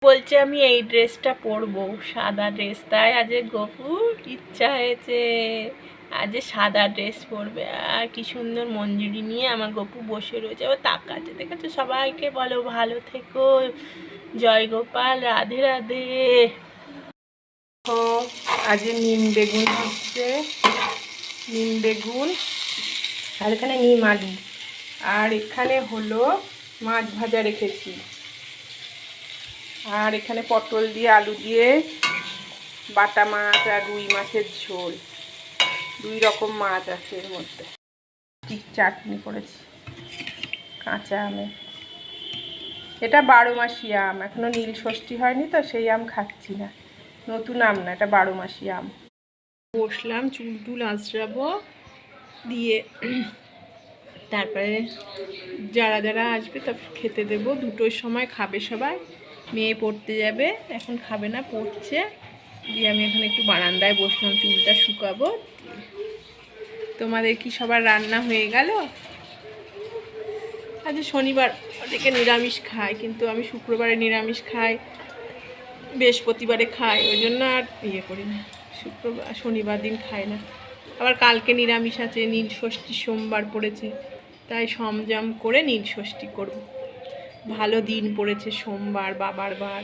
বলছে আমি এই ড্রেসটা পরবো, সাদা ড্রেস। তাই আজ গপুর ইচ্ছা হয়েছে আজ সাদা ড্রেস পরবে। আর কি সুন্দর মঞ্জুরি নিয়ে আমার গপু বসে রয়েছে, ও তাকাচ্ছে। দেখেছো? সবাইকে বলো ভালো থেকো, জয় গোপাল, রাধে রাধে। আজ নিম বেগুন হচ্ছে, নিম বেগুন, আর এখানে নিম আলু, আর এখানে হলো মাছ ভাজা রেখেছি, আর এখানে পটল দিয়ে আলু দিয়ে বাটা মাছ আর রুই মাছের ঝোল, 2 রকম মাছ আছে এর মধ্যে। ঠিক চাটনি করেছি কাঁচা আমের। এটা 12 মাসি আম, এখনো নীল ষষ্ঠী হয়নি তো সেই আম খাচ্ছি না, নতুন আম না, এটা 12 মাসি আম। বসলাম চুল টুল আঁচড়াবো দিয়ে, তারপরে যারা যারা আসবে তা খেতে দেবো। 2টোর সময় খাবে সবাই। মেয়ে পড়তে যাবে, এখন খাবে না, পড়ছে। দিয়ে আমি এখন একটু বারান্দায় বসলাম, চুলটা শুকাবো। তোমাদের কি সবার রান্না হয়ে গেল? আজ শনিবার, ওদিকে নিরামিষ খায়, কিন্তু আমি শুক্রবারে নিরামিষ খাই, বৃহস্পতিবারে খাই, ওই জন্য আর করি না, শনিবার দিন খাই না। আবার কালকে নিরামিষ আছে, নীল ষষ্ঠী সোমবার পড়েছে, তাই সমজাম করে নীল ষষ্ঠী করব। ভালো দিন পড়েছে সোমবার, বাবার বার।